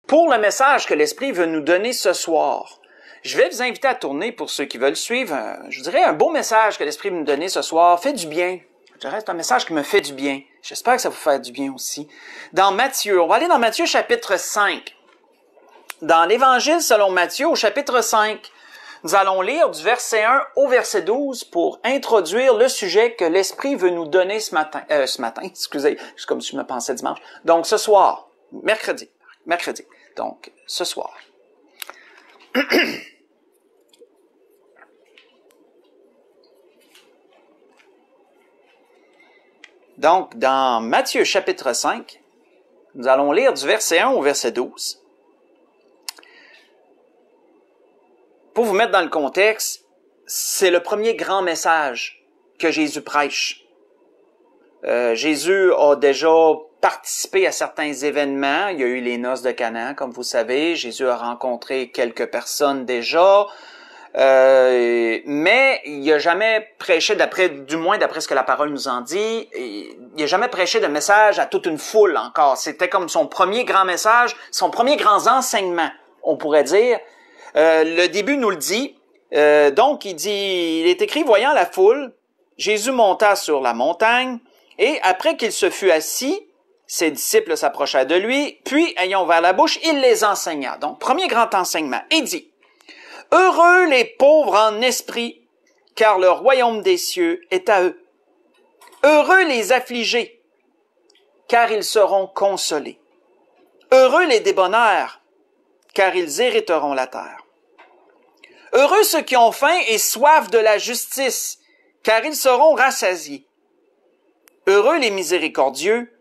pour le message que l'Esprit veut nous donner ce soir. Je vais vous inviter à tourner pour ceux qui veulent suivre, je dirais un beau message que l'Esprit veut nous donner ce soir. Fait du bien. Je dirais c'est un message qui me fait du bien. J'espère que ça vous fait du bien aussi. Dans Matthieu, on va aller dans Matthieu chapitre 5. Dans l'Évangile selon Matthieu au chapitre 5, nous allons lire du verset 1 au verset 12 pour introduire le sujet que l'Esprit veut nous donner ce matin, excusez, c'est comme si je me pensais dimanche. Donc ce soir, mercredi. Donc ce soir. Donc, dans Matthieu chapitre 5, nous allons lire du verset 1 au verset 12. Pour vous mettre dans le contexte, c'est le premier grand message que Jésus prêche. Jésus a déjà participé à certains événements. Il y a eu les noces de Cana, comme vous savez. Jésus a rencontré quelques personnes déjà. Mais il n'a jamais prêché, du moins d'après ce que la parole nous en dit, il n'a jamais prêché de message à toute une foule encore. C'était comme son premier grand message, son premier grand enseignement, on pourrait dire. Le début nous le dit. Donc, il est écrit, voyant la foule, Jésus monta sur la montagne, et après qu'il se fut assis, ses disciples s'approchèrent de lui, puis, ayant ouvert la bouche, il les enseigna. Donc, premier grand enseignement. Il dit, « Heureux les pauvres en esprit, car le royaume des cieux est à eux. Heureux les affligés, car ils seront consolés. Heureux les débonnaires, car ils hériteront la terre. Heureux ceux qui ont faim et soif de la justice, car ils seront rassasiés. Heureux les miséricordieux,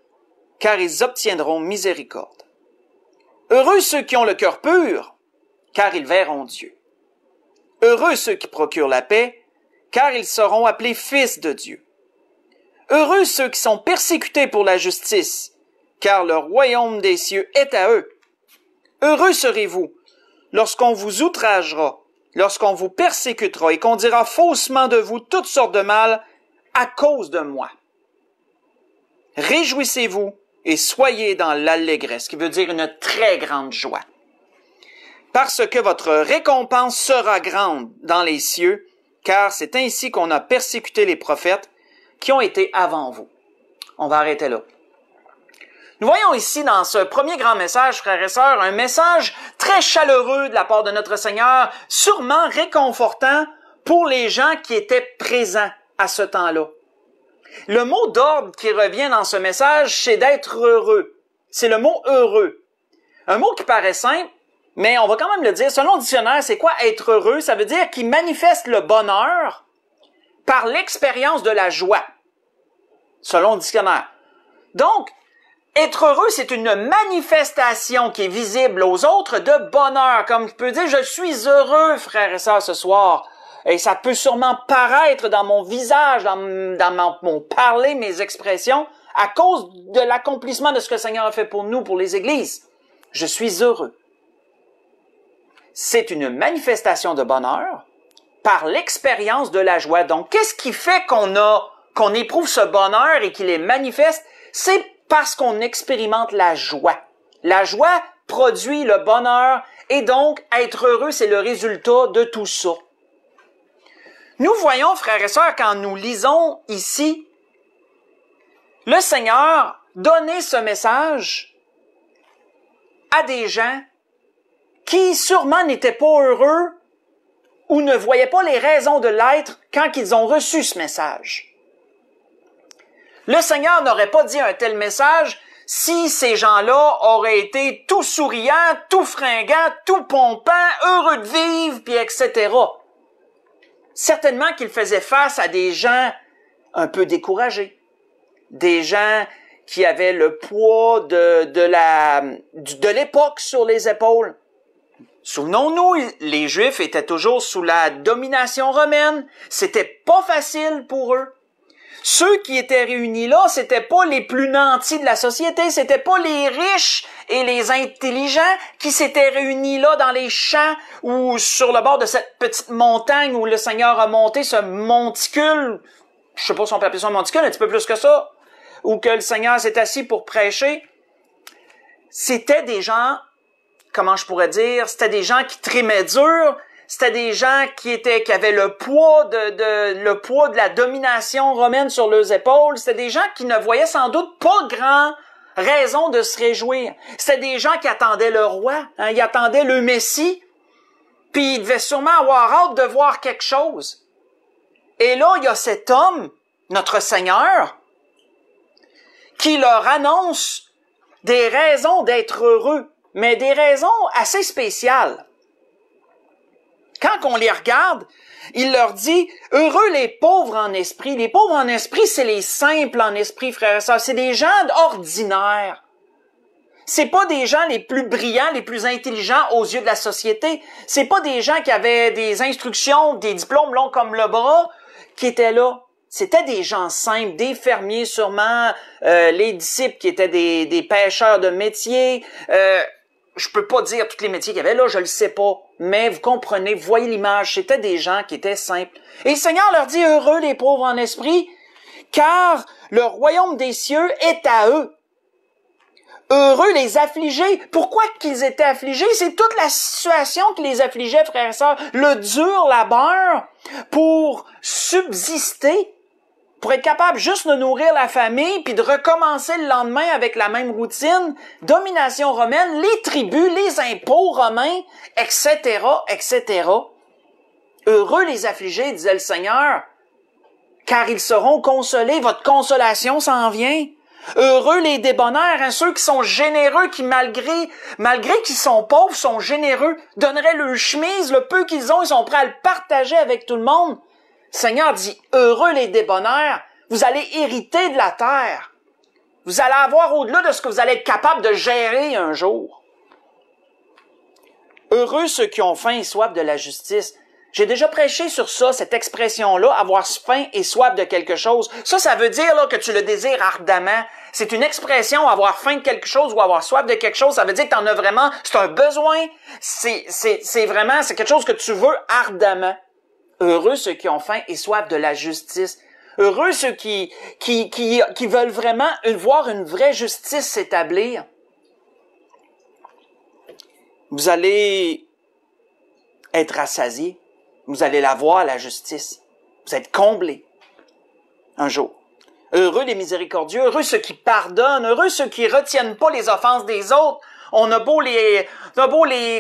car ils obtiendront miséricorde. Heureux ceux qui ont le cœur pur, car ils verront Dieu. Heureux ceux qui procurent la paix, car ils seront appelés fils de Dieu. Heureux ceux qui sont persécutés pour la justice, car le royaume des cieux est à eux. Heureux serez-vous lorsqu'on vous outragera, lorsqu'on vous persécutera et qu'on dira faussement de vous toutes sortes de mal à cause de moi. Réjouissez-vous et soyez dans l'allégresse, ce qui veut dire une très grande joie. Parce que votre récompense sera grande dans les cieux, car c'est ainsi qu'on a persécuté les prophètes qui ont été avant vous. » On va arrêter là. Nous voyons ici dans ce premier grand message, frères et sœurs, un message très chaleureux de la part de notre Seigneur, sûrement réconfortant pour les gens qui étaient présents à ce temps-là. Le mot d'ordre qui revient dans ce message, c'est d'être heureux. C'est le mot heureux. Un mot qui paraît simple, mais on va quand même le dire. Selon le dictionnaire, c'est quoi être heureux? Ça veut dire qu'il manifeste le bonheur par l'expérience de la joie. Selon le dictionnaire. Donc, être heureux, c'est une manifestation qui est visible aux autres de bonheur. Comme je peux dire, je suis heureux, frères et sœurs, ce soir. Et ça peut sûrement paraître dans mon visage, dans mon parler, mes expressions, à cause de l'accomplissement de ce que le Seigneur a fait pour nous, pour les églises. Je suis heureux. C'est une manifestation de bonheur par l'expérience de la joie. Donc, qu'est-ce qui fait qu'on éprouve ce bonheur et qu'il est manifeste? C'est parce qu'on expérimente la joie. La joie produit le bonheur et donc être heureux, c'est le résultat de tout ça. Nous voyons, frères et sœurs, quand nous lisons ici, le Seigneur donner ce message à des gens qui sûrement n'étaient pas heureux ou ne voyaient pas les raisons de l'être quand ils ont reçu ce message. Le Seigneur n'aurait pas dit un tel message si ces gens-là auraient été tout souriants, tout fringants, tout pompants, heureux de vivre, puis etc. Certainement qu'il faisait face à des gens un peu découragés, des gens qui avaient le poids de l'époque sur les épaules. Souvenons-nous, les Juifs étaient toujours sous la domination romaine. C'était pas facile pour eux. Ceux qui étaient réunis là, c'était pas les plus nantis de la société, c'était pas les riches et les intelligents qui s'étaient réunis là dans les champs ou sur le bord de cette petite montagne où le Seigneur a monté ce monticule. Je sais pas si on peut appeler ça un monticule, un petit peu plus que ça. Ou que le Seigneur s'est assis pour prêcher. C'était des gens comment je pourrais dire, c'était des gens qui trimaient dur, c'était des gens qui avaient le poids de la domination romaine sur leurs épaules, c'était des gens qui ne voyaient sans doute pas grand raison de se réjouir. C'était des gens qui attendaient le roi, hein, ils attendaient le Messie, puis ils devaient sûrement avoir hâte de voir quelque chose. Et là, il y a cet homme, notre Seigneur, qui leur annonce des raisons d'être heureux, mais des raisons assez spéciales. Quand on les regarde, il leur dit « Heureux les pauvres en esprit ». Les pauvres en esprit, c'est les simples en esprit, frères et sœurs. C'est des gens ordinaires. C'est pas des gens les plus brillants, les plus intelligents aux yeux de la société. C'est pas des gens qui avaient des instructions, des diplômes longs comme le bras, qui étaient là. C'était des gens simples, des fermiers sûrement, les disciples qui étaient des pêcheurs de métier. Je peux pas dire tous les métiers qu'il y avait là, je le sais pas. Mais vous comprenez, vous voyez l'image, c'était des gens qui étaient simples. Et le Seigneur leur dit, heureux les pauvres en esprit, car le royaume des cieux est à eux. Heureux les affligés. Pourquoi qu'ils étaient affligés? C'est toute la situation qui les affligeait, frères et sœurs. Le dur labeur pour subsister, pour être capable juste de nourrir la famille, puis de recommencer le lendemain avec la même routine, domination romaine, les tribus, les impôts romains, etc., etc. Heureux les affligés, disait le Seigneur, car ils seront consolés. Votre consolation s'en vient. Heureux les débonnaires, hein, ceux qui sont généreux, qui malgré qu'ils sont pauvres, sont généreux, donneraient leur chemise, le peu qu'ils ont, ils sont prêts à le partager avec tout le monde. Le Seigneur dit, heureux les débonnaires, vous allez hériter de la terre. Vous allez avoir au-delà de ce que vous allez être capable de gérer un jour. Heureux ceux qui ont faim et soif de la justice. J'ai déjà prêché sur ça, cette expression-là, avoir faim et soif de quelque chose. Ça veut dire là, que tu le désires ardemment. C'est une expression, avoir faim de quelque chose ou avoir soif de quelque chose. Ça veut dire que tu en as vraiment, c'est un besoin. C'est quelque chose que tu veux ardemment. Heureux ceux qui ont faim et soif de la justice. Heureux ceux qui veulent vraiment voir une vraie justice s'établir. Vous allez être rassasiés. Vous allez la voir, la justice. Vous êtes comblés un jour. Heureux les miséricordieux, heureux ceux qui pardonnent, heureux ceux qui retiennent pas les offenses des autres. On a beau les,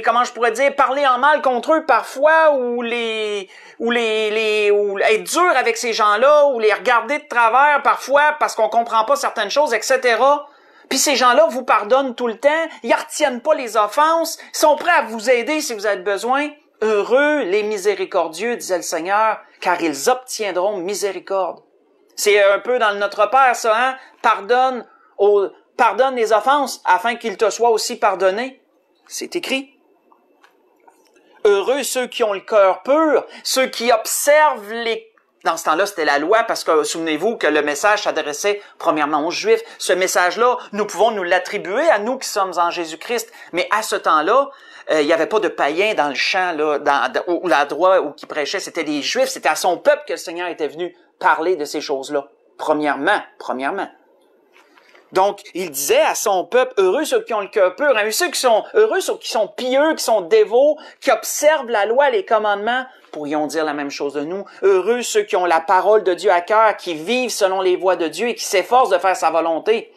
comment je pourrais dire, parler en mal contre eux parfois, ou être dur avec ces gens-là, ou les regarder de travers parfois parce qu'on comprend pas certaines choses, etc. Puis ces gens-là vous pardonnent tout le temps, ils retiennent pas les offenses, ils sont prêts à vous aider si vous avez besoin. Heureux les miséricordieux, disait le Seigneur, car ils obtiendront miséricorde. C'est un peu dans le Notre Père, ça, hein? Pardonne les offenses, afin qu'il te soit aussi pardonné. C'est écrit. Heureux ceux qui ont le cœur pur, ceux qui observent les... Dans ce temps-là, c'était la loi, parce que souvenez-vous que le message s'adressait premièrement aux Juifs. Ce message-là, nous pouvons nous l'attribuer à nous qui sommes en Jésus-Christ. Mais à ce temps-là, il n'y avait pas de païens dans le champ, là, ou l'endroit où qui prêchait, c'était des Juifs, c'était à son peuple que le Seigneur était venu parler de ces choses-là. Premièrement. Donc, il disait à son peuple, heureux ceux qui ont le cœur pur, heureux ceux qui sont pieux, qui sont dévots, qui observent la loi, les commandements, pourrions dire la même chose de nous. Heureux ceux qui ont la parole de Dieu à cœur, qui vivent selon les voies de Dieu et qui s'efforcent de faire sa volonté.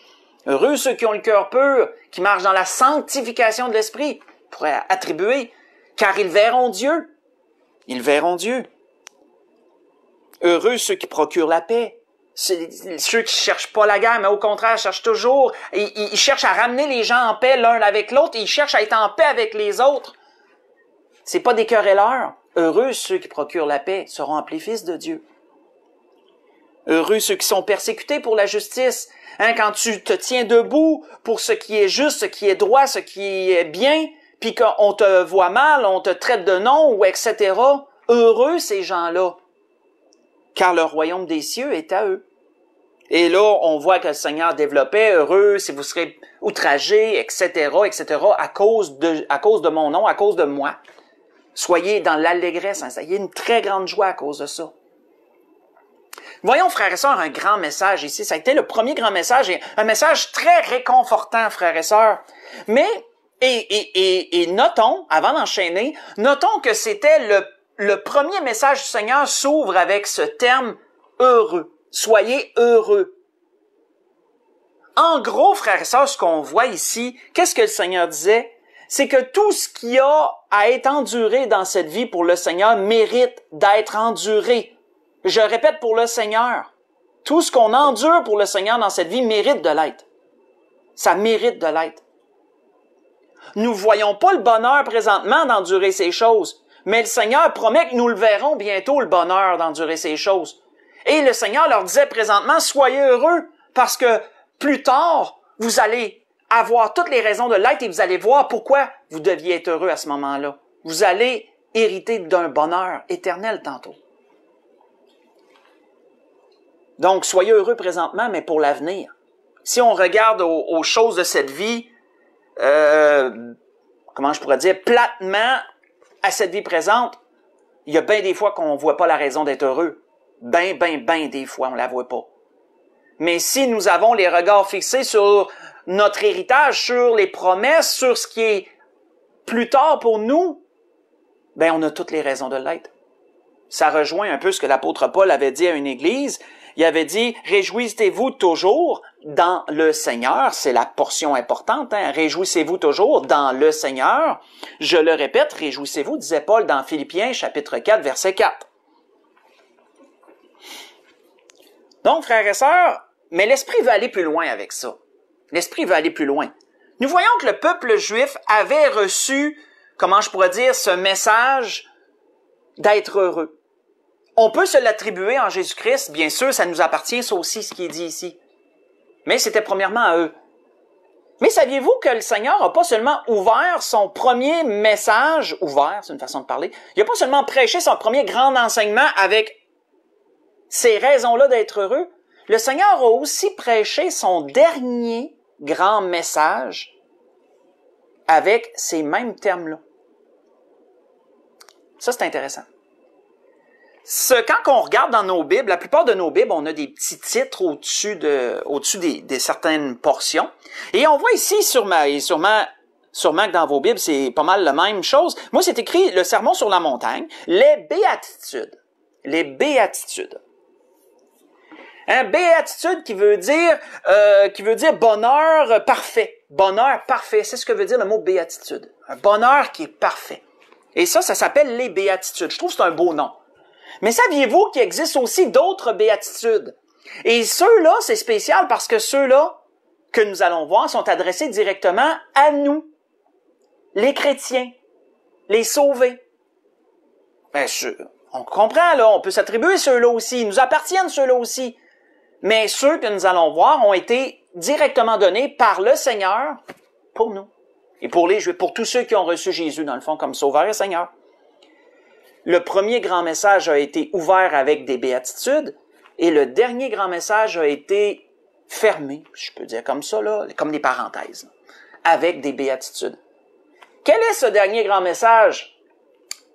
Heureux ceux qui ont le cœur pur, qui marchent dans la sanctification de l'esprit, pourrait attribuer, car ils verront Dieu. Ils verront Dieu. Heureux ceux qui procurent la paix. Ceux qui cherchent pas la guerre, mais au contraire, cherchent toujours, ils cherchent à ramener les gens en paix l'un avec l'autre, et ils cherchent à être en paix avec les autres. C'est pas des querelleurs. Heureux ceux qui procurent la paix seront appelés fils de Dieu. Heureux ceux qui sont persécutés pour la justice. Hein, quand tu te tiens debout pour ce qui est juste, ce qui est droit, ce qui est bien, puis qu'on te voit mal, on te traite de non, ou etc. Heureux ces gens-là, car le royaume des cieux est à eux. Et là, on voit que le Seigneur développait, heureux si vous serez outragés, etc., à cause de mon nom, à cause de moi. Soyez dans l'allégresse, hein, ayez une très grande joie à cause de ça. Voyons, frères et sœurs, un grand message ici. Ça a été le premier grand message, et un message très réconfortant, frères et sœurs. Mais Et notons, avant d'enchaîner, notons que c'était le premier message du Seigneur s'ouvre avec ce terme heureux. Soyez heureux. En gros, frères et sœurs, ce qu'on voit ici, qu'est-ce que le Seigneur disait? C'est que tout ce qu'il y a à être enduré dans cette vie pour le Seigneur mérite d'être enduré. Je répète, pour le Seigneur. Tout ce qu'on endure pour le Seigneur dans cette vie mérite de l'être. Ça mérite de l'être. Nous voyons pas le bonheur présentement d'endurer ces choses, mais le Seigneur promet que nous le verrons bientôt, le bonheur d'endurer ces choses. Et le Seigneur leur disait présentement, soyez heureux, parce que plus tard, vous allez avoir toutes les raisons de l'être et vous allez voir pourquoi vous deviez être heureux à ce moment-là. Vous allez hériter d'un bonheur éternel tantôt. Donc, soyez heureux présentement, mais pour l'avenir. Si on regarde aux choses de cette vie, comment je pourrais dire, platement, à cette vie présente, il y a bien des fois qu'on ne voit pas la raison d'être heureux. Ben des fois, on la voit pas. Mais si nous avons les regards fixés sur notre héritage, sur les promesses, sur ce qui est plus tard pour nous, ben on a toutes les raisons de l'être. Ça rejoint un peu ce que l'apôtre Paul avait dit à une église. Il avait dit, réjouissez-vous toujours dans le Seigneur. C'est la portion importante, hein? Réjouissez-vous toujours dans le Seigneur. Je le répète, réjouissez-vous, disait Paul dans Philippiens, chapitre 4, verset 4. Donc, frères et sœurs, mais l'Esprit veut aller plus loin avec ça. L'Esprit veut aller plus loin. Nous voyons que le peuple juif avait reçu, comment je pourrais dire, ce message d'être heureux. On peut se l'attribuer en Jésus-Christ, bien sûr, ça nous appartient, ça aussi, ce qui est dit ici. Mais c'était premièrement à eux. Mais saviez-vous que le Seigneur n'a pas seulement ouvert son premier message, ouvert, c'est une façon de parler, il n'a pas seulement prêché son premier grand enseignement avec ces raisons-là d'être heureux, le Seigneur a aussi prêché son dernier grand message avec ces mêmes termes-là. Ça, c'est intéressant. Quand on regarde dans nos Bibles, la plupart de nos Bibles, on a des petits titres au-dessus des certaines portions. Et on voit ici, sûrement que dans vos Bibles, c'est pas mal la même chose. Moi, c'est écrit le Sermon sur la montagne, les béatitudes. Les béatitudes. Béatitude qui veut dire bonheur parfait. Bonheur parfait, c'est ce que veut dire le mot béatitude. Un bonheur qui est parfait. Et ça s'appelle les béatitudes. Je trouve que c'est un beau nom. Mais saviez-vous qu'il existe aussi d'autres béatitudes? Et ceux-là, c'est spécial parce que ceux-là que nous allons voir sont adressés directement à nous, les chrétiens, les sauvés. Ben, on comprend, là, on peut s'attribuer ceux-là aussi, ils nous appartiennent ceux-là aussi. Mais ceux que nous allons voir ont été directement donnés par le Seigneur pour nous. Et pour les Juifs, pour tous ceux qui ont reçu Jésus, dans le fond, comme Sauveur et Seigneur. Le premier grand message a été ouvert avec des béatitudes, et le dernier grand message a été fermé, je peux dire comme ça, là, comme des parenthèses, avec des béatitudes. Quel est ce dernier grand message?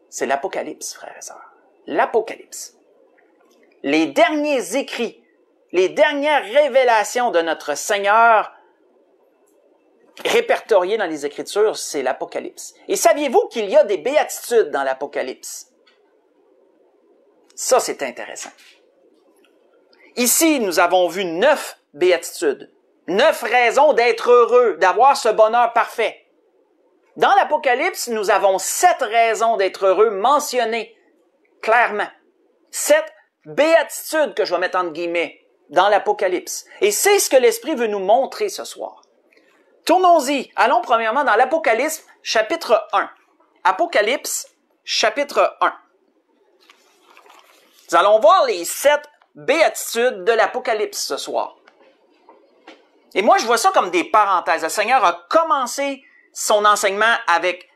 C'est l'Apocalypse, frères et sœurs. L'Apocalypse. Les derniers écrits, les dernières révélations de notre Seigneur répertoriées dans les Écritures, c'est l'Apocalypse. Et saviez-vous qu'il y a des béatitudes dans l'Apocalypse? Ça, c'est intéressant. Ici, nous avons vu 9 béatitudes. 9 raisons d'être heureux, d'avoir ce bonheur parfait. Dans l'Apocalypse, nous avons 7 raisons d'être heureux mentionnées clairement. 7 béatitudes que je vais mettre entre guillemets dans l'Apocalypse. Et c'est ce que l'Esprit veut nous montrer ce soir. Tournons-y. Allons premièrement dans l'Apocalypse, chapitre 1. Apocalypse, chapitre 1. Nous allons voir les 7 béatitudes de l'Apocalypse ce soir. Et moi, je vois ça comme des parenthèses. Le Seigneur a commencé son enseignement avec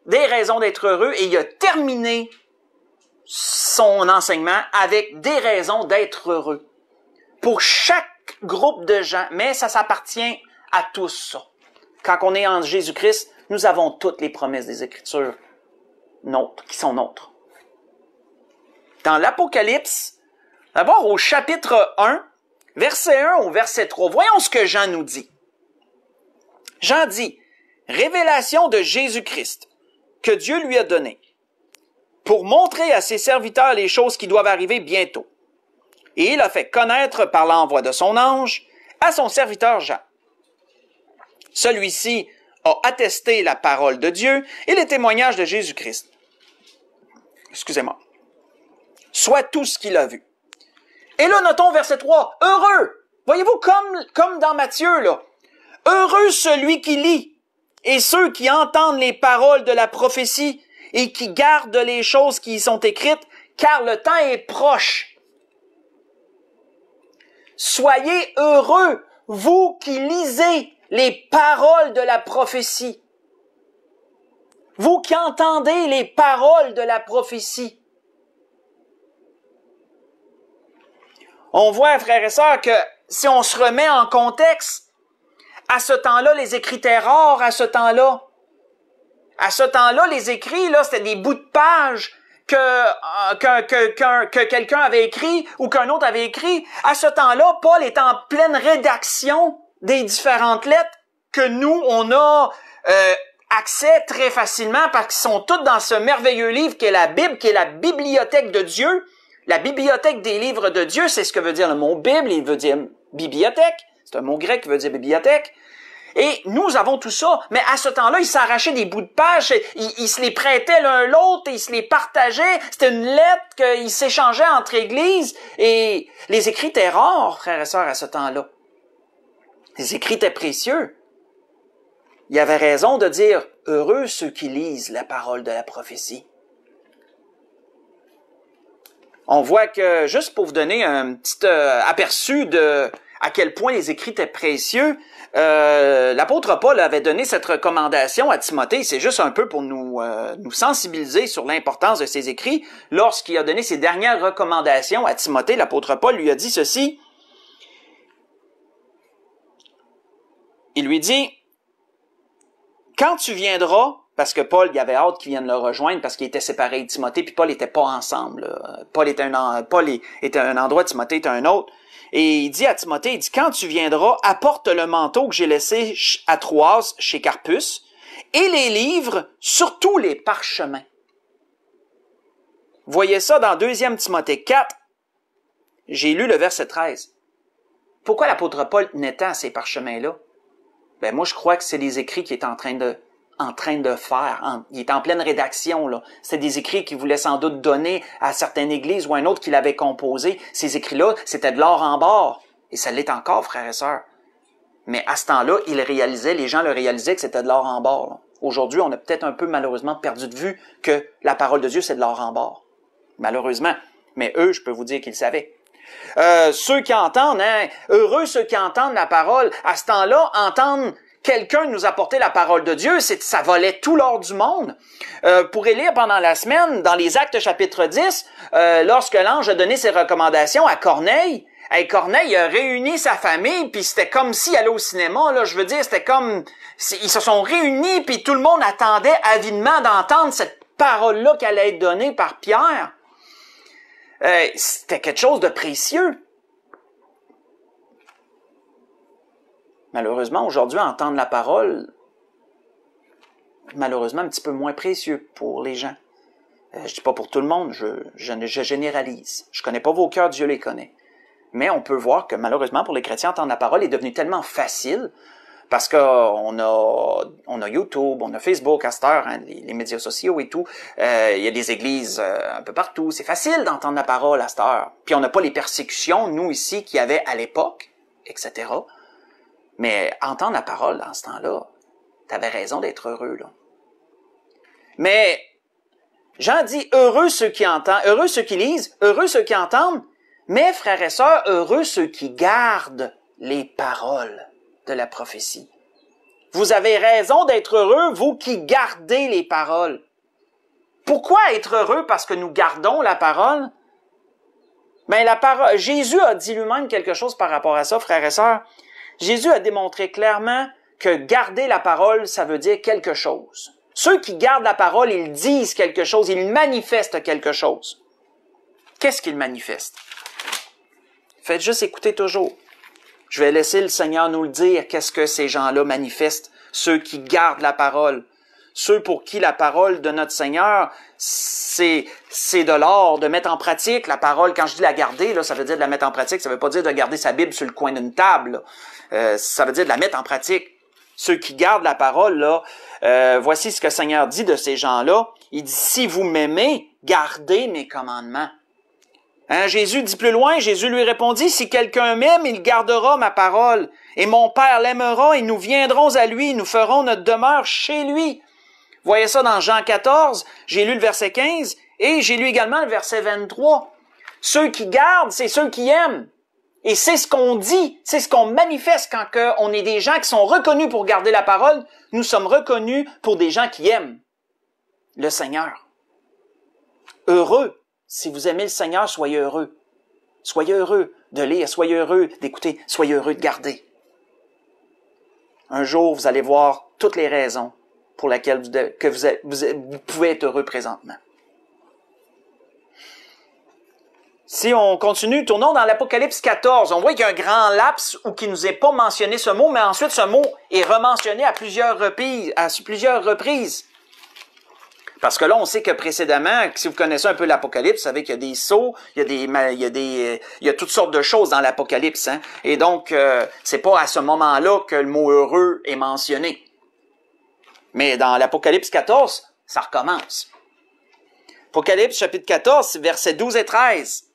des raisons d'être heureux et il a terminé son enseignement avec des raisons d'être heureux. Pour chaque groupe de gens, mais ça s'appartient à tous ça. Quand on est en Jésus-Christ, nous avons toutes les promesses des Écritures qui sont nôtres. Dans l'Apocalypse, d'abord au chapitre 1, verset 1 au verset 3, voyons ce que Jean nous dit. Jean dit, « révélation de Jésus-Christ que Dieu lui a donnée pour montrer à ses serviteurs les choses qui doivent arriver bientôt. Et il a fait connaître par l'envoi de son ange à son serviteur Jean. Celui-ci a attesté la parole de Dieu et les témoignages de Jésus-Christ. Excusez-moi. Soit tout ce qu'il a vu. Et là, notons verset 3. Heureux! Voyez-vous, comme dans Matthieu, là. Heureux celui qui lit et ceux qui entendent les paroles de la prophétie et qui gardent les choses qui y sont écrites, car le temps est proche. Soyez heureux, vous qui lisez les paroles de la prophétie. Vous qui entendez les paroles de la prophétie. On voit, frères et sœurs, que si on se remet en contexte, à ce temps-là, les écrits étaient rares, à ce temps-là. À ce temps-là, les écrits, là, c'était des bouts de pages que quelqu'un avait écrit ou qu'un autre avait écrit. À ce temps-là, Paul est en pleine rédaction des différentes lettres que nous, on a accès très facilement parce qu'ils sont tous dans ce merveilleux livre qui est la Bible, qui est la bibliothèque de Dieu. La bibliothèque des livres de Dieu, c'est ce que veut dire le mot Bible, il veut dire bibliothèque. C'est un mot grec qui veut dire bibliothèque. Et nous avons tout ça, mais à ce temps-là, ils s'arrachaient des bouts de pages, ils se les prêtaient l'un l'autre, ils se les partageaient. C'était une lettre qu'ils s'échangeaient entre églises. Et les écrits étaient rares, frères et sœurs, à ce temps-là. Les écrits étaient précieux. Il y avait raison de dire « Heureux ceux qui lisent la parole de la prophétie ». On voit que, juste pour vous donner un petit aperçu de à quel point les écrits étaient précieux, l'apôtre Paul avait donné cette recommandation à Timothée. C'est juste un peu pour nous sensibiliser sur l'importance de ces écrits. Lorsqu'il a donné ses dernières recommandations à Timothée, l'apôtre Paul lui a dit ceci. Il lui dit, « Quand tu viendras, parce que Paul, il avait hâte qu'il vienne le rejoindre parce qu'il était séparé de Timothée, puis Paul n'était pas ensemble. Là. Paul était un endroit, Timothée était un autre. Et il dit à Timothée, il dit, quand tu viendras, apporte le manteau que j'ai laissé à Troas chez Carpus et les livres, surtout les parchemins. Voyez ça dans 2 Timothée 4. J'ai lu le verset 13. Pourquoi l'apôtre Paul tenait tant à ces parchemins-là? Ben, moi, je crois que c'est les écrits qu'il est en train de faire. Il est en pleine rédaction, là. C'est des écrits qu'il voulait sans doute donner à certaines églises ou à un autre qu'il avait composé. Ces écrits-là, c'était de l'or en barre. Et ça l'est encore, frères et sœurs. Mais à ce temps-là, les gens le réalisaient que c'était de l'or en barre. Là. Aujourd'hui, on a peut-être un peu malheureusement perdu de vue que la parole de Dieu, c'est de l'or en barre. Malheureusement. Mais eux, je peux vous dire qu'ils le savaient. Ceux qui entendent, heureux ceux qui entendent la parole, à ce temps-là, entendre quelqu'un nous apporter la parole de Dieu, ça valait tout l'or du monde. Pourrez lire pendant la semaine, dans les Actes chapitre 10, lorsque l'ange a donné ses recommandations à Corneille. Corneille a réuni sa famille, puis c'était comme s'il allait au cinéma, là, je veux dire, c'était comme... Ils se sont réunis, puis tout le monde attendait avidement d'entendre cette parole-là qui allait être donnée par Pierre. C'était quelque chose de précieux. Malheureusement, aujourd'hui, entendre la parole, malheureusement, un petit peu moins précieux pour les gens. Je dis pas pour tout le monde, je généralise. Je connais pas vos cœurs, Dieu les connaît. Mais on peut voir que malheureusement, pour les chrétiens, entendre la parole est devenu tellement facile parce qu'on a YouTube, on a Facebook à cette heure, hein, les médias sociaux et tout. Il y a des églises un peu partout. C'est facile d'entendre la parole à cette heure. Puis on n'a pas les persécutions, nous ici, qu'il y avait à l'époque, etc. Mais entendre la parole dans ce temps-là, t'avais raison d'être heureux, là. Mais Jean dit, heureux ceux qui entendent, heureux ceux qui lisent, heureux ceux qui entendent, mais frères et sœurs, heureux ceux qui gardent les paroles de la prophétie. Vous avez raison d'être heureux, vous qui gardez les paroles. Pourquoi être heureux? Parce que nous gardons la parole? Ben, Jésus a dit lui-même quelque chose par rapport à ça, frères et sœurs. Jésus a démontré clairement que garder la parole, ça veut dire quelque chose. Ceux qui gardent la parole, ils disent quelque chose, ils manifestent quelque chose. Qu'est-ce qu'ils manifestent? Faites juste écouter toujours. Je vais laisser le Seigneur nous le dire, qu'est-ce que ces gens-là manifestent ceux qui gardent la parole, ceux pour qui la parole de notre Seigneur, c'est de l'or, de mettre en pratique la parole. Quand je dis la garder, là, ça veut dire de la mettre en pratique, ça veut pas dire de garder sa Bible sur le coin d'une table. Ça veut dire de la mettre en pratique. Ceux qui gardent la parole, là, voici ce que le Seigneur dit de ces gens-là. Il dit, si vous m'aimez, gardez mes commandements. Hein, Jésus dit plus loin, Jésus lui répondit, si quelqu'un m'aime, il gardera ma parole. Et mon Père l'aimera et nous viendrons à lui, nous ferons notre demeure chez lui. Vous voyez ça dans Jean 14, j'ai lu le verset 15 et j'ai lu également le verset 23. Ceux qui gardent, c'est ceux qui aiment. Et c'est ce qu'on dit, c'est ce qu'on manifeste quand on est des gens qui sont reconnus pour garder la parole. Nous sommes reconnus pour des gens qui aiment le Seigneur. Heureux. Si vous aimez le Seigneur, soyez heureux. Soyez heureux de lire, soyez heureux d'écouter, soyez heureux de garder. Un jour, vous allez voir toutes les raisons pour lesquelles vous pouvez être heureux présentement. Si on continue, tournons dans l'Apocalypse 14. On voit qu'il y a un grand laps où il ne nous est pas mentionné ce mot, mais ensuite ce mot est rementionné à plusieurs reprises. Parce que là, on sait que précédemment, si vous connaissez un peu l'Apocalypse, vous savez qu'il y a des sceaux, il y a toutes sortes de choses dans l'Apocalypse. Hein? Et donc, c'est pas à ce moment-là que le mot heureux est mentionné. Mais dans l'Apocalypse 14, ça recommence. Apocalypse chapitre 14, versets 12 et 13.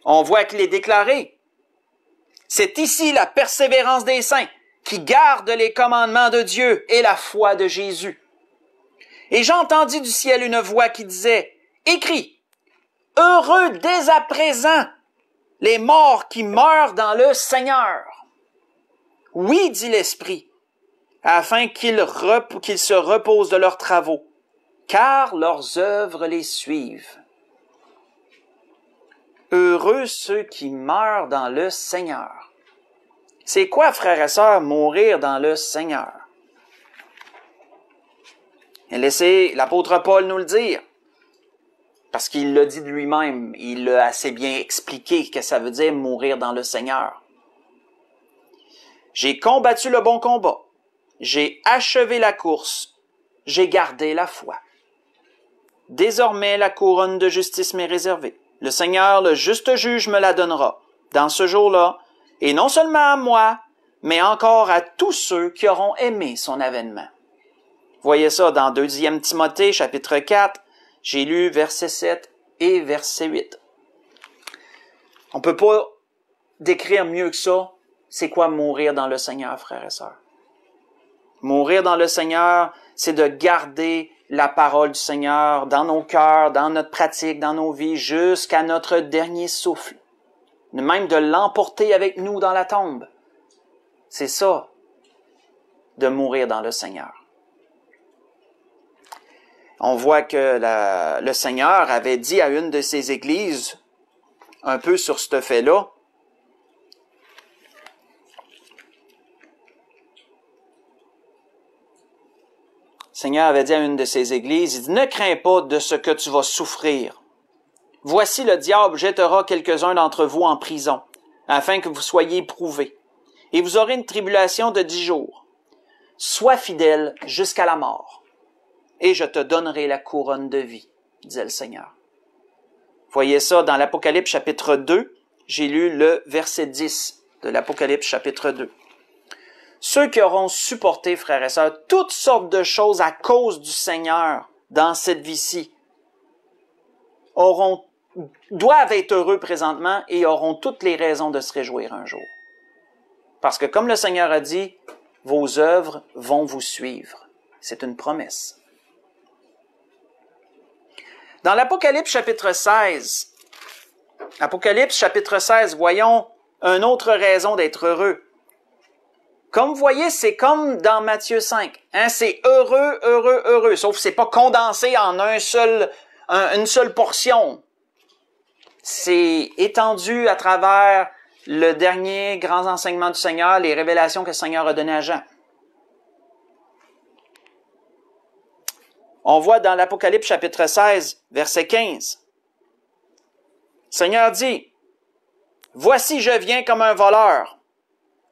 On voit qu'il est déclaré. C'est ici la persévérance des saints qui gardent les commandements de Dieu et la foi de Jésus. Et j'entendis du ciel une voix qui disait, « Écris, heureux dès à présent les morts qui meurent dans le Seigneur. » Oui, dit l'Esprit, afin qu'ils se reposent de leurs travaux, car leurs œuvres les suivent. Heureux ceux qui meurent dans le Seigneur. C'est quoi, frères et sœurs, mourir dans le Seigneur? Et laissez l'apôtre Paul nous le dire, parce qu'il l'a dit de lui-même, il l'a assez bien expliqué ce que ça veut dire mourir dans le Seigneur. J'ai combattu le bon combat, j'ai achevé la course, j'ai gardé la foi. Désormais la couronne de justice m'est réservée. Le Seigneur, le juste juge, me la donnera dans ce jour-là, et non seulement à moi, mais encore à tous ceux qui auront aimé son avènement. Voyez ça dans 2 Timothée, chapitre 4, j'ai lu verset 7 et verset 8. On peut pas décrire mieux que ça, c'est quoi mourir dans le Seigneur, frères et sœurs. Mourir dans le Seigneur, c'est de garder la parole du Seigneur dans nos cœurs, dans notre pratique, dans nos vies, jusqu'à notre dernier souffle. Même de l'emporter avec nous dans la tombe. C'est ça, de mourir dans le Seigneur. On voit que le Seigneur avait dit à une de ses églises, un peu sur ce fait-là, le Seigneur avait dit à une de ses églises, il dit, « Ne crains pas de ce que tu vas souffrir. Voici le diable jettera quelques-uns d'entre vous en prison, afin que vous soyez éprouvés, et vous aurez une tribulation de 10 jours. Sois fidèle jusqu'à la mort. Et je te donnerai la couronne de vie, disait le Seigneur. » Voyez ça dans l'Apocalypse chapitre 2, j'ai lu le verset 10 de l'Apocalypse chapitre 2. Ceux qui auront supporté, frères et sœurs, toutes sortes de choses à cause du Seigneur dans cette vie-ci, doivent être heureux présentement et auront toutes les raisons de se réjouir un jour. Parce que comme le Seigneur a dit, vos œuvres vont vous suivre. C'est une promesse. Dans l'Apocalypse chapitre 16, voyons une autre raison d'être heureux. Comme vous voyez, c'est comme dans Matthieu 5. Hein, c'est heureux, heureux, heureux. Sauf que c'est pas condensé en une seule portion. C'est étendu à travers le dernier grand enseignement du Seigneur, les révélations que le Seigneur a données à Jean. On voit dans l'Apocalypse chapitre 16, verset 15. Le Seigneur dit, « Voici je viens comme un voleur,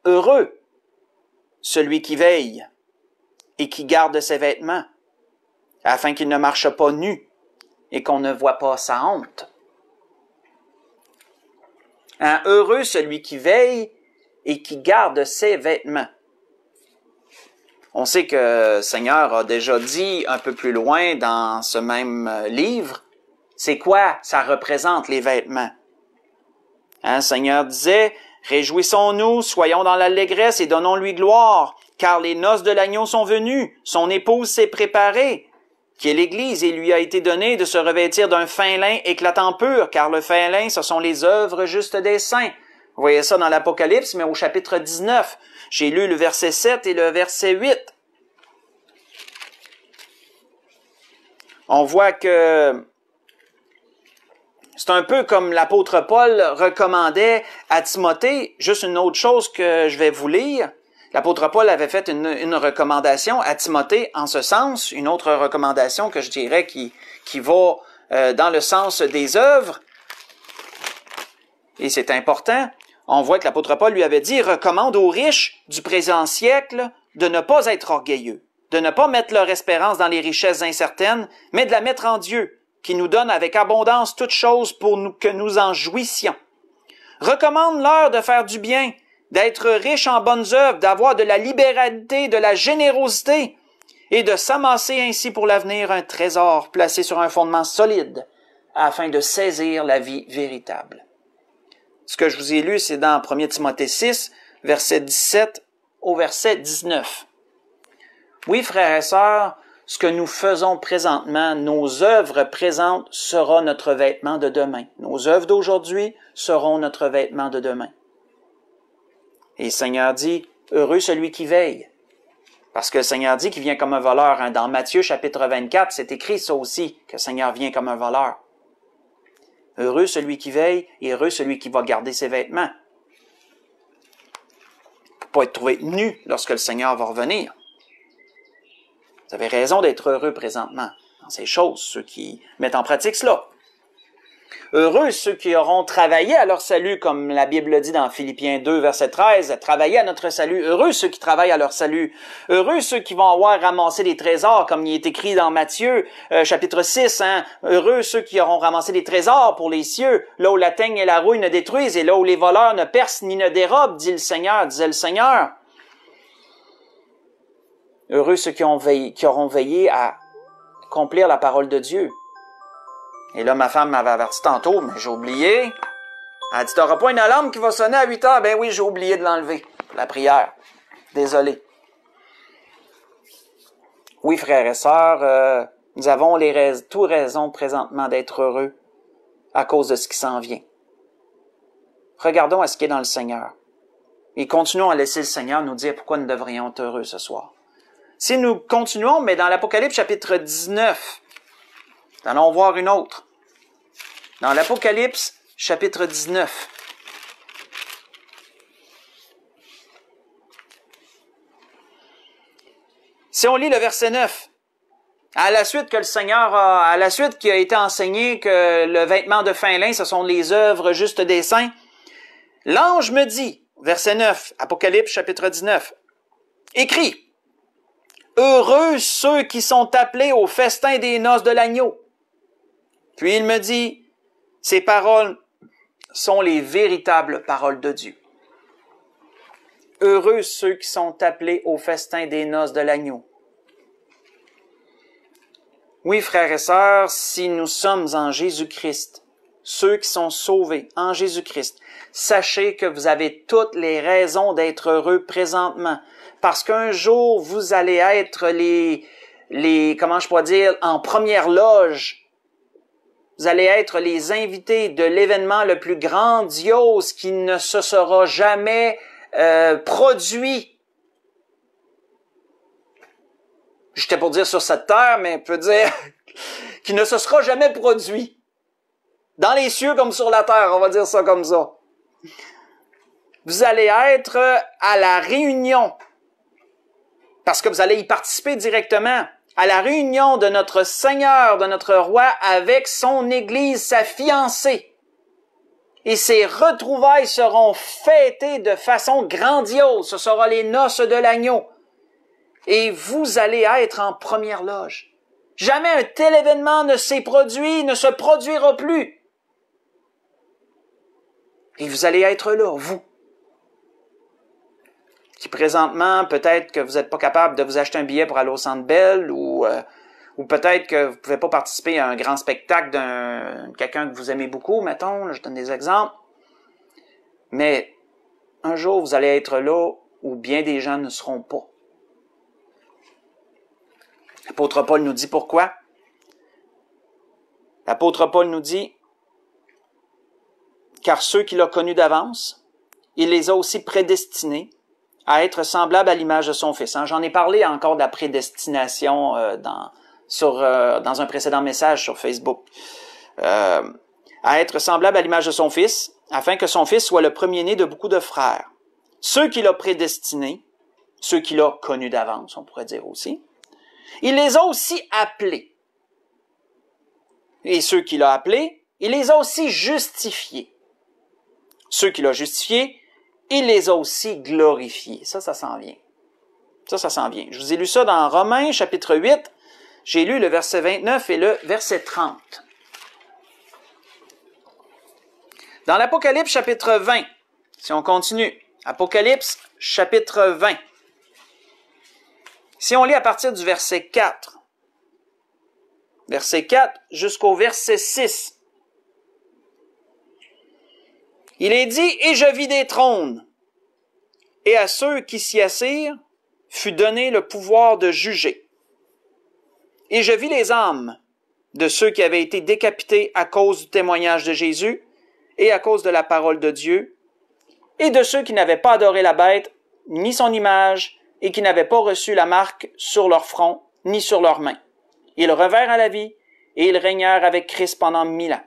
heureux. celui qui veille et qui garde ses vêtements, afin qu'il ne marche pas nu et qu'on ne voit pas sa honte. Hein, heureux celui qui veille et qui garde ses vêtements. On sait que le Seigneur a déjà dit un peu plus loin dans ce même livre, c'est quoi ça représente les vêtements? Hein, le Seigneur disait, « Réjouissons-nous, soyons dans l'allégresse et donnons-lui gloire, car les noces de l'agneau sont venues, son épouse s'est préparée. » Qui est l'Église, et lui a été donné de se revêtir d'un fin lin éclatant pur, car le fin lin, ce sont les œuvres justes des saints. Vous voyez ça dans l'Apocalypse, mais au chapitre 19. J'ai lu le verset 7 et le verset 8. On voit que c'est un peu comme l'apôtre Paul recommandait à Timothée, juste une autre chose que je vais vous lire. L'apôtre Paul avait fait une recommandation à Timothée en ce sens, une autre recommandation que je dirais qui va dans le sens des œuvres. Et c'est important. On voit que l'apôtre Paul lui avait dit, recommande aux riches du présent siècle de ne pas être orgueilleux, de ne pas mettre leur espérance dans les richesses incertaines, mais de la mettre en Dieu, qui nous donne avec abondance toutes choses que nous en jouissions. Recommande-leur de faire du bien, d'être riches en bonnes œuvres, d'avoir de la libéralité, de la générosité, et de s'amasser ainsi pour l'avenir un trésor placé sur un fondement solide, afin de saisir la vie véritable. Ce que je vous ai lu, c'est dans 1 Timothée 6, verset 17 au verset 19. Oui, frères et sœurs, ce que nous faisons présentement, nos œuvres présentes, sera notre vêtement de demain. Nos œuvres d'aujourd'hui seront notre vêtement de demain. Et le Seigneur dit, heureux celui qui veille. Parce que le Seigneur dit qu'il vient comme un voleur. Hein. Dans Matthieu chapitre 24, c'est écrit ça aussi, que le Seigneur vient comme un voleur. Heureux celui qui veille et heureux celui qui va garder ses vêtements. Pour pas être trouvé nu lorsque le Seigneur va revenir. Vous avez raison d'être heureux présentement dans ces choses, ceux qui mettent en pratique cela. Heureux ceux qui auront travaillé à leur salut, comme la Bible dit dans Philippiens 2, verset 13, travailler à notre salut. Heureux ceux qui travaillent à leur salut. Heureux ceux qui vont avoir ramassé des trésors, comme il est écrit dans Matthieu, chapitre 6. Hein? Heureux ceux qui auront ramassé des trésors pour les cieux, là où la teigne et la rouille ne détruisent, et là où les voleurs ne percent ni ne dérobent, disait le Seigneur. Heureux ceux qui auront veillé à accomplir la parole de Dieu. Et là, ma femme m'avait averti tantôt, mais j'ai oublié. Elle a dit, t'auras pas une alarme qui va sonner à 8 heures? Ben oui, j'ai oublié de l'enlever. La prière. Désolé. Oui, frères et sœurs, nous avons tout raison présentement d'être heureux à cause de ce qui s'en vient. Regardons à ce qui est dans le Seigneur. Et continuons à laisser le Seigneur nous dire pourquoi nous devrions être heureux ce soir. Si nous continuons, mais dans l'Apocalypse chapitre 19, nous allons voir une autre. Dans l'Apocalypse, chapitre 19. Si on lit le verset 9, à la suite qui a été enseigné que le vêtement de fin lin, ce sont les œuvres justes des saints, l'ange me dit, verset 9, Apocalypse, chapitre 19, écrit, heureux ceux qui sont appelés au festin des noces de l'agneau. Puis il me dit, ces paroles sont les véritables paroles de Dieu. Heureux ceux qui sont appelés au festin des noces de l'agneau. Oui, frères et sœurs, si nous sommes en Jésus-Christ, ceux qui sont sauvés en Jésus-Christ, sachez que vous avez toutes les raisons d'être heureux présentement, parce qu'un jour, vous allez être en première loge. Vous allez être les invités de l'événement le plus grandiose qui ne se sera jamais produit. J'étais pour dire sur cette terre, mais on peut dire qui ne se sera jamais produit. Dans les cieux comme sur la terre, on va dire ça comme ça. Vous allez être à la réunion, parce que vous allez y participer directement, à la réunion de notre Seigneur, de notre Roi, avec son Église, sa fiancée. Et ces retrouvailles seront fêtées de façon grandiose. Ce sera les noces de l'agneau. Et vous allez être en première loge. Jamais un tel événement ne s'est produit, ne se produira plus. Et vous allez être là, vous. Qui présentement, peut-être que vous n'êtes pas capable de vous acheter un billet pour aller au Centre Bell ou peut-être que vous ne pouvez pas participer à un grand spectacle d'un quelqu'un que vous aimez beaucoup, mettons, là, je donne des exemples. Mais un jour, vous allez être là où bien des gens ne seront pas. L'apôtre Paul nous dit pourquoi. L'apôtre Paul nous dit « Car ceux qu'il a connus d'avance, il les a aussi prédestinés à être semblables à l'image de son Fils. » J'en ai parlé encore de la prédestination dans un précédent message sur Facebook. À être semblable à l'image de son Fils, afin que son Fils soit le premier-né de beaucoup de frères. Ceux qu'il a prédestinés, ceux qu'il a connus d'avance, on pourrait dire aussi, il les a aussi appelés. Et ceux qu'il a appelés, il les a aussi justifiés. Ceux qu'il a justifiés, il les a aussi glorifiés. Ça s'en vient. Ça s'en vient. Je vous ai lu ça dans Romains, chapitre 8. J'ai lu le verset 29 et le verset 30. Dans l'Apocalypse, chapitre 20, si on continue, Apocalypse, chapitre 20. Si on lit à partir du verset 4, verset 4 jusqu'au verset 6, il est dit, « Et je vis des trônes, et à ceux qui s'y assirent fut donné le pouvoir de juger. Et je vis les âmes de ceux qui avaient été décapités à cause du témoignage de Jésus et à cause de la parole de Dieu, et de ceux qui n'avaient pas adoré la bête, ni son image, et qui n'avaient pas reçu la marque sur leur front, ni sur leurs mains. Ils revinrent à la vie, et ils régnèrent avec Christ pendant 1000 ans.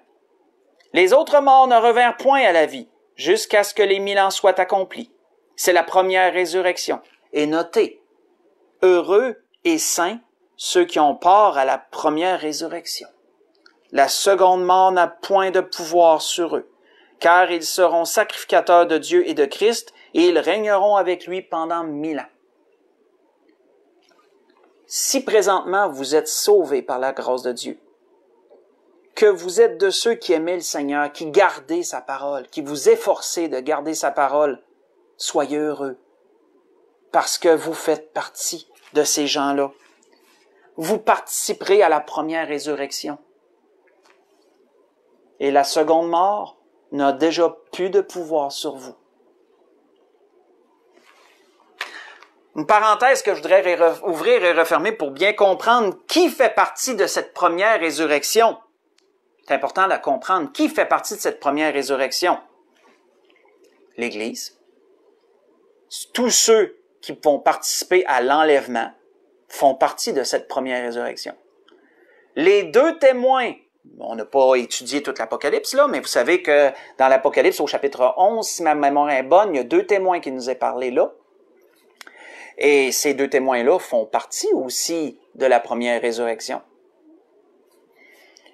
Les autres morts ne revinrent point à la vie, jusqu'à ce que les 1000 ans soient accomplis. C'est la première résurrection. Et notez, heureux et saints ceux qui ont part à la première résurrection. La seconde mort n'a point de pouvoir sur eux, car ils seront sacrificateurs de Dieu et de Christ, et ils régneront avec lui pendant 1000 ans. Si présentement vous êtes sauvés par la grâce de Dieu, que vous êtes de ceux qui aimaient le Seigneur, qui gardez sa parole, qui vous efforcez de garder sa parole, soyez heureux, parce que vous faites partie de ces gens-là. Vous participerez à la première résurrection. Et la seconde mort n'a déjà plus de pouvoir sur vous. Une parenthèse que je voudrais ouvrir et refermer pour bien comprendre qui fait partie de cette première résurrection. C'est important de comprendre qui fait partie de cette première résurrection. L'Église. Tous ceux qui vont participer à l'enlèvement font partie de cette première résurrection. Les deux témoins, on n'a pas étudié toute l'Apocalypse là, mais vous savez que dans l'Apocalypse au chapitre 11, si ma mémoire est bonne, il y a deux témoins qui nous est parlé là. Et ces deux témoins-là font partie aussi de la première résurrection.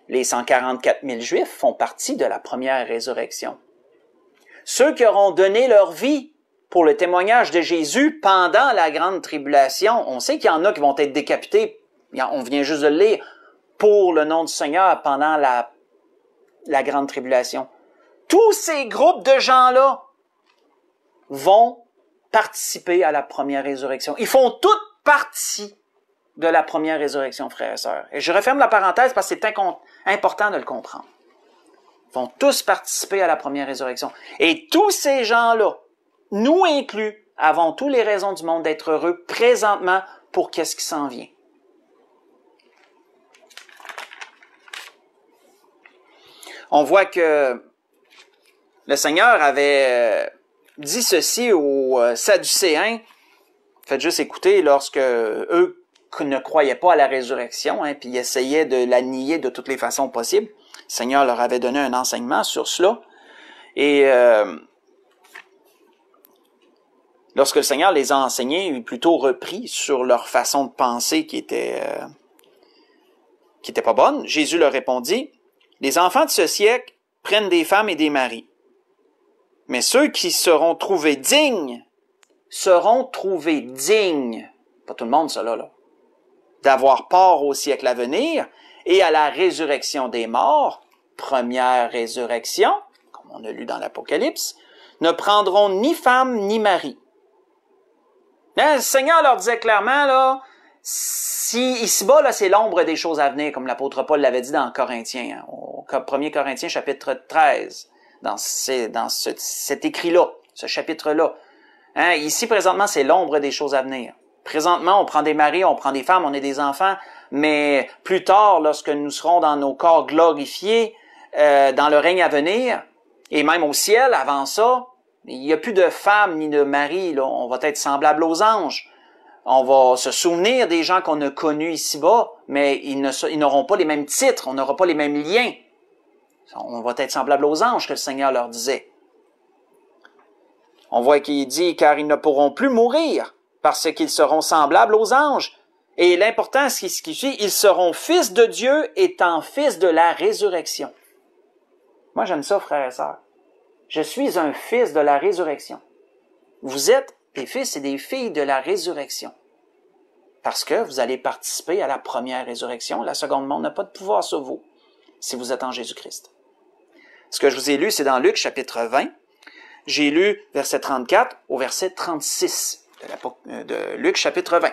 Les 144 000 Juifs font partie de la première résurrection. Ceux qui auront donné leur vie pour le témoignage de Jésus pendant la grande tribulation, on sait qu'il y en a qui vont être décapités, on vient juste de le lire, pour le nom du Seigneur pendant la grande tribulation. Tous ces groupes de gens-là vont participer à la première résurrection. Ils font toute partie de la première résurrection, frères et sœurs. Et je referme la parenthèse parce que c'est important de le comprendre. Ils vont tous participer à la première résurrection. Et tous ces gens-là, nous inclus, avons toutes les raisons du monde d'être heureux présentement pour qu'est-ce qui s'en vient. On voit que le Seigneur avait dit ceci aux Sadducéens. Faites juste écouter lorsque eux ne croyaient pas à la résurrection, puis essayaient de la nier de toutes les façons possibles. Le Seigneur leur avait donné un enseignement sur cela. Et lorsque le Seigneur les a enseignés, il a plutôt repris sur leur façon de penser qui était pas bonne, Jésus leur répondit, « Les enfants de ce siècle prennent des femmes et des maris, Mais ceux qui seront trouvés dignes, pas tout le monde cela, là, d'avoir part au siècle à venir et à la résurrection des morts, première résurrection, comme on a lu dans l'Apocalypse, ne prendront ni femme ni mari. Là, le Seigneur leur disait clairement, là, si ici-bas, là, c'est l'ombre des choses à venir, comme l'apôtre Paul l'avait dit dans Corinthiens, au 1 Corinthiens chapitre 13, dans cet écrit-là, ce chapitre-là. Hein, ici, présentement, c'est l'ombre des choses à venir. Présentement, on prend des maris, on prend des femmes, on est des enfants, mais plus tard, lorsque nous serons dans nos corps glorifiés, dans le règne à venir, et même au ciel, avant ça, il n'y a plus de femmes ni de maris, là. On va être semblable aux anges. On va se souvenir des gens qu'on a connus ici-bas, mais ils n'auront pas les mêmes titres, on n'aura pas les mêmes liens. On va être semblable aux anges, que le Seigneur leur disait. On voit qu'il dit, car ils ne pourront plus mourir, parce qu'ils seront semblables aux anges. Et l'important, c'est ce qui suit, ils seront fils de Dieu, étant fils de la résurrection. Moi, j'aime ça, frères et sœurs. Je suis un fils de la résurrection. Vous êtes des fils et des filles de la résurrection. Parce que vous allez participer à la première résurrection. La seconde mort n'a pas de pouvoir sur vous, si vous êtes en Jésus-Christ. Ce que je vous ai lu, c'est dans Luc, chapitre 20. J'ai lu verset 34 au verset 36 de Luc, chapitre 20.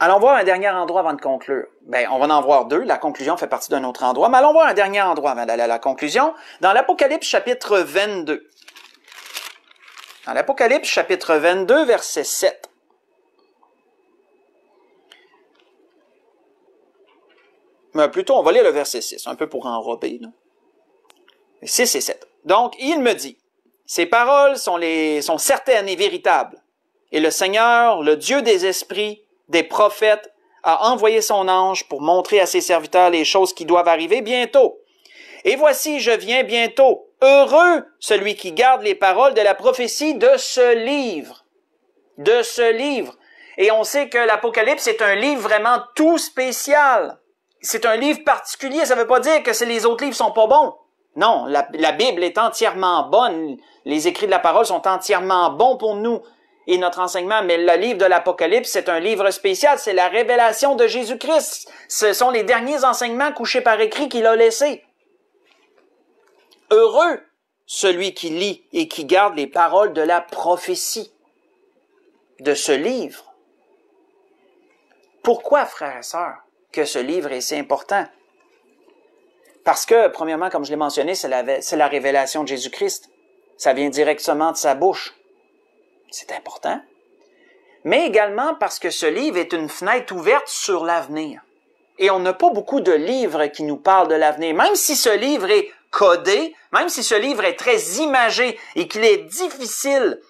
Allons voir un dernier endroit avant de conclure. On va en voir deux. La conclusion fait partie d'un autre endroit. Mais allons voir un dernier endroit avant d'aller à la conclusion. Dans l'Apocalypse, chapitre 22. Dans l'Apocalypse, chapitre 22, verset 7. Mais plutôt, on va lire le verset 6, un peu pour enrober, là. 6 et 7. Donc, il me dit, ces paroles sont certaines et véritables. Et le Seigneur, le Dieu des esprits, des prophètes, a envoyé son ange pour montrer à ses serviteurs les choses qui doivent arriver bientôt. Et voici, je viens bientôt. Heureux celui qui garde les paroles de la prophétie de ce livre. De ce livre. Et on sait que l'Apocalypse est un livre vraiment tout spécial. C'est un livre particulier. Ça ne veut pas dire que les autres livres sont pas bons. Non, la Bible est entièrement bonne. Les écrits de la parole sont entièrement bons pour nous et notre enseignement. Mais le livre de l'Apocalypse, c'est un livre spécial. C'est la révélation de Jésus-Christ. Ce sont les derniers enseignements couchés par écrit qu'il a laissés. Heureux celui qui lit et qui garde les paroles de la prophétie de ce livre. Pourquoi, frères et sœurs, que ce livre est si important? Parce que, premièrement, comme je l'ai mentionné, c'est la révélation de Jésus-Christ. Ça vient directement de sa bouche. C'est important. Mais également parce que ce livre est une fenêtre ouverte sur l'avenir. Et on n'a pas beaucoup de livres qui nous parlent de l'avenir. Même si ce livre est codé, même si ce livre est très imagé et qu'il est difficile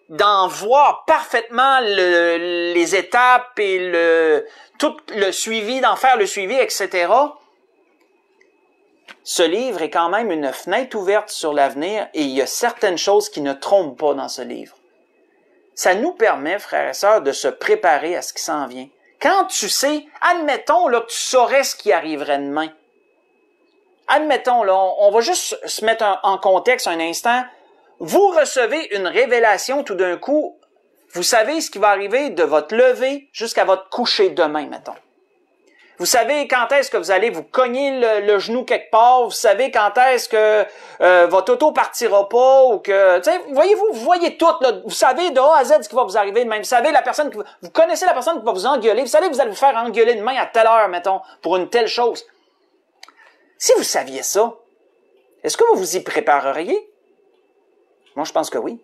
d'en voir parfaitement les étapes et tout le suivi, d'en faire le suivi, etc., ce livre est quand même une fenêtre ouverte sur l'avenir et il y a certaines choses qui ne trompent pas dans ce livre. Ça nous permet, frères et sœurs, de se préparer à ce qui s'en vient. Quand tu sais, admettons là, que tu saurais ce qui arriverait demain. Admettons, là, on va juste se mettre en contexte un instant. Vous recevez une révélation tout d'un coup. Vous savez ce qui va arriver de votre lever jusqu'à votre coucher demain, mettons. Vous savez quand est-ce que vous allez vous cogner le genou quelque part. Vous savez quand est-ce que votre auto partira pas ou que, tu sais, voyez-vous, vous voyez tout. Là, vous savez de A à Z ce qui va vous arriver demain. Vous savez vous connaissez la personne qui va vous engueuler. Vous savez que vous allez vous faire engueuler demain à telle heure, mettons, pour une telle chose. Si vous saviez ça, est-ce que vous vous y prépareriez? Moi, je pense que oui.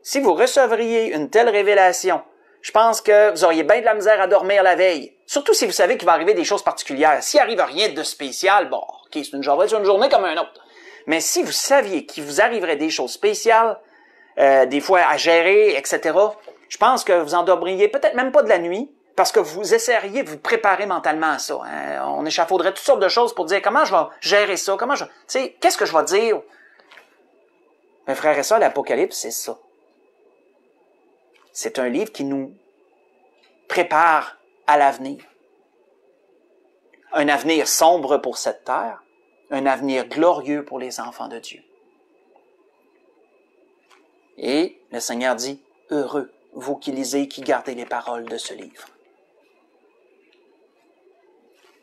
Si vous recevriez une telle révélation, je pense que vous auriez bien de la misère à dormir la veille. Surtout si vous savez qu'il va arriver des choses particulières. S'il arrive rien de spécial, bon, ok, c'est une journée comme une autre. Mais si vous saviez qu'il vous arriverait des choses spéciales, des fois à gérer, etc., je pense que vous en dormiriez peut-être même pas de la nuit, parce que vous essaieriez de vous préparer mentalement à ça. Hein. On échafauderait toutes sortes de choses pour dire comment je vais gérer ça, tu sais, qu'est-ce que je vais dire? Mes frères et sœurs, l'Apocalypse, c'est ça. C'est un livre qui nous prépare à l'avenir. un avenir sombre pour cette terre, un avenir glorieux pour les enfants de Dieu. Et le Seigneur dit, heureux, vous qui lisez, qui gardez les paroles de ce livre.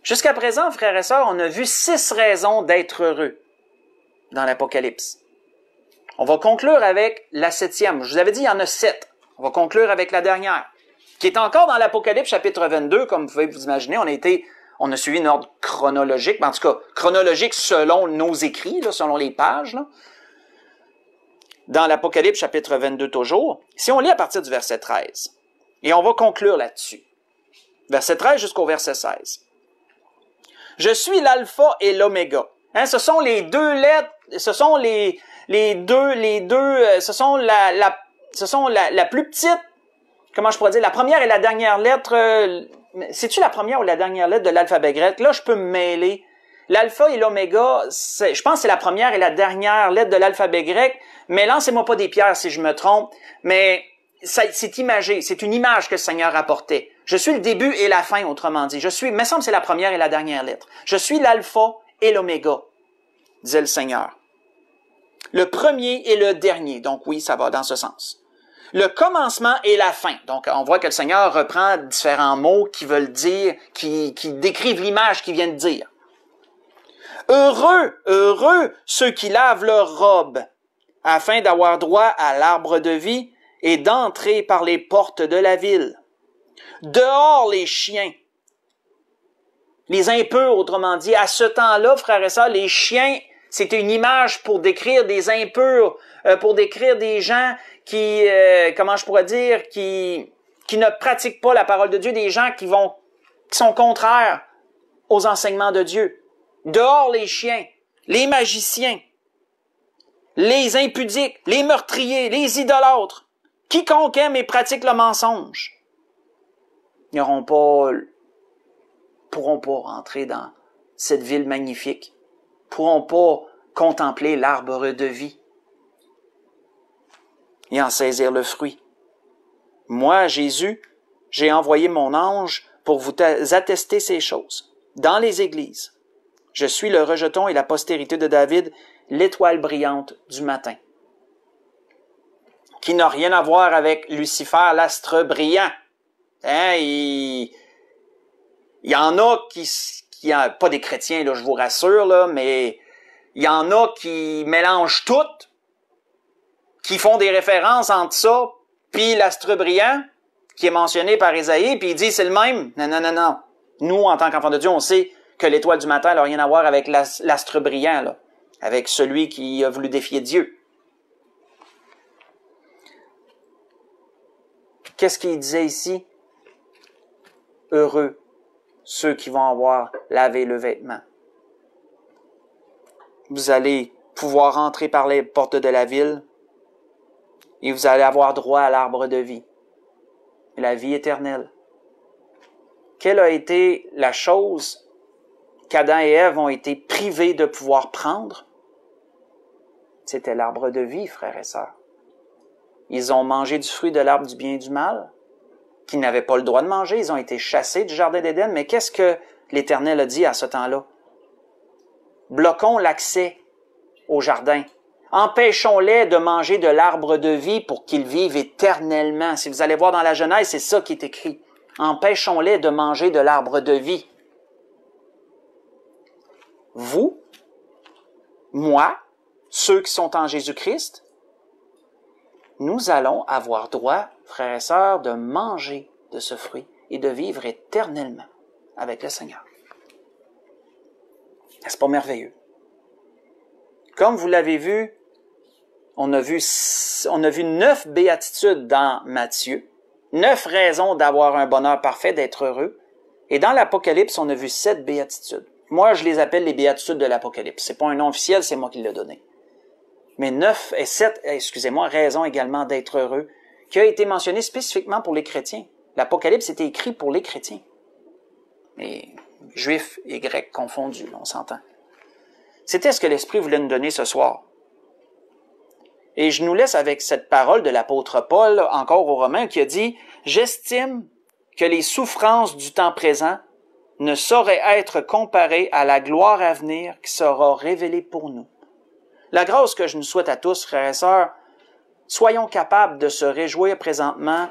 Jusqu'à présent, frères et sœurs, on a vu 6 raisons d'être heureux dans l'Apocalypse. On va conclure avec la 7e. Je vous avais dit, il y en a 7. On va conclure avec la dernière, qui est encore dans l'Apocalypse chapitre 22, comme vous pouvez vous imaginer. On a suivi un ordre chronologique, mais en tout cas, chronologique selon nos écrits, là, selon les pages, là. Dans l'Apocalypse chapitre 22 toujours, si on lit à partir du verset 13, et on va conclure là-dessus. Verset 13 jusqu'au verset 16. Je suis l'alpha et l'oméga. Hein, ce sont les deux lettres, ce sont ce sont la plus petite, comment je pourrais dire, la première et la dernière lettre, c'est-tu la première ou la dernière lettre de l'alphabet grec? Là, je peux me mêler. L'alpha et l'oméga, je pense que c'est la première et la dernière lettre de l'alphabet grec, mais lancez-moi pas des pierres si je me trompe, mais c'est imagé, c'est une image que le Seigneur apportait. Je suis le début et la fin, autrement dit. Il me semble que c'est la première et la dernière lettre. Je suis l'alpha et l'oméga, disait le Seigneur. Le premier et le dernier, donc oui, ça va dans ce sens. Le commencement et la fin. Donc, on voit que le Seigneur reprend différents mots qui veulent dire, qui décrivent l'image qu'il vient de dire. Heureux, heureux ceux qui lavent leurs robes, afin d'avoir droit à l'arbre de vie et d'entrer par les portes de la ville. Dehors les chiens, les impurs, autrement dit. À ce temps-là, frères et sœurs, les chiens, c'était une image pour décrire des impurs, pour décrire des gens qui, comment je pourrais dire, qui ne pratiquent pas la parole de Dieu, des gens qui sont contraires aux enseignements de Dieu. Dehors les chiens, les magiciens, les impudiques, les meurtriers, les idolâtres, quiconque aime et pratique le mensonge. Ils pourront pas rentrer dans cette ville magnifique, pourront pas contempler l'arbre de vie et en saisir le fruit. Moi, Jésus, j'ai envoyé mon ange pour vous attester ces choses dans les églises. Je suis le rejeton et la postérité de David, l'étoile brillante du matin. Qui n'a rien à voir avec Lucifer, l'astre brillant. Hein, il y en a qui pas des chrétiens, là, je vous rassure, là, mais il y en a qui mélangent tout, qui font des références entre ça, puis l'astre brillant, qui est mentionné par Ésaïe, puis il dit c'est le même. Non. Nous, en tant qu'enfants de Dieu, on sait que l'étoile du matin n'a rien à voir avec l'astre brillant, là, avec celui qui a voulu défier Dieu. Qu'est-ce qu'il disait ici? Heureux ceux qui vont avoir lavé le vêtement. Vous allez pouvoir entrer par les portes de la ville et vous allez avoir droit à l'arbre de vie, la vie éternelle. Quelle a été la chose qu'Adam et Ève ont été privés de pouvoir prendre? C'était l'arbre de vie, frères et sœurs. Ils ont mangé du fruit de l'arbre du bien et du mal, qu'ils n'avaient pas le droit de manger. Ils ont été chassés du jardin d'Éden. Mais qu'est-ce que l'Éternel a dit à ce temps-là? Bloquons l'accès au jardin. Empêchons-les de manger de l'arbre de vie pour qu'ils vivent éternellement. Si vous allez voir dans la Genèse, c'est ça qui est écrit. Empêchons-les de manger de l'arbre de vie. Vous, moi, ceux qui sont en Jésus-Christ, nous allons avoir droit, frères et sœurs, de manger de ce fruit et de vivre éternellement avec le Seigneur. N'est-ce pas merveilleux? Comme vous l'avez vu, on a vu 9 béatitudes dans Matthieu, 9 raisons d'avoir un bonheur parfait, d'être heureux. Et dans l'Apocalypse, on a vu 7 béatitudes. Moi, je les appelle les béatitudes de l'Apocalypse. C'est pas un nom officiel, c'est moi qui l'ai donné. Mais 9 et 7, raisons également d'être heureux, qui a été mentionné spécifiquement pour les chrétiens. L'Apocalypse était écrit pour les chrétiens. Et juifs et grecs confondus, on s'entend. C'était ce que l'Esprit voulait nous donner ce soir. Et je nous laisse avec cette parole de l'apôtre Paul, encore aux Romains, qui a dit « J'estime que les souffrances du temps présent ne saurait être comparée à la gloire à venir qui sera révélée pour nous. La grâce que je nous souhaite à tous, frères et sœurs, soyons capables de se réjouir présentement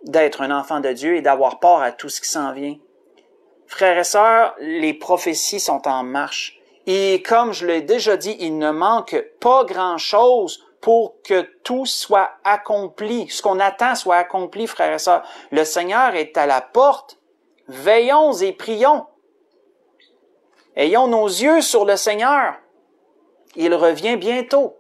d'être un enfant de Dieu et d'avoir part à tout ce qui s'en vient. Frères et sœurs, les prophéties sont en marche. Et comme je l'ai déjà dit, il ne manque pas grand-chose pour que tout soit accompli. Ce qu'on attend soit accompli, frères et sœurs. Le Seigneur est à la porte. Veillons et prions. Ayons nos yeux sur le Seigneur. Il revient bientôt.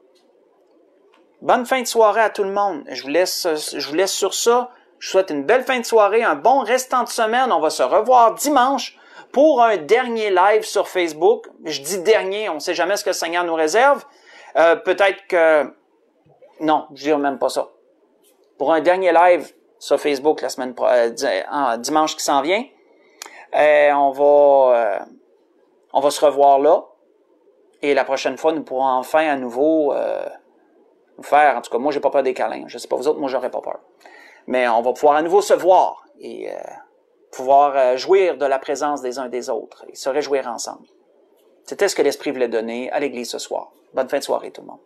Bonne fin de soirée à tout le monde. Je vous laisse sur ça. Je vous souhaite une belle fin de soirée, un bon restant de semaine. On va se revoir dimanche pour un dernier live sur Facebook. Je dis dernier, on ne sait jamais ce que le Seigneur nous réserve. Peut-être que... Non, je ne dirais même pas ça. Pour un dernier live sur Facebook la semaine dimanche qui s'en vient, on va se revoir là. Et la prochaine fois, nous pourrons enfin à nouveau nous faire... En tout cas, moi, j'ai pas peur des câlins. Je sais pas vous autres, moi, j'aurais pas peur. Mais on va pouvoir à nouveau se voir et pouvoir jouir de la présence des uns des autres et se réjouir ensemble. C'était ce que l'Esprit voulait donner à l'Église ce soir. Bonne fin de soirée tout le monde.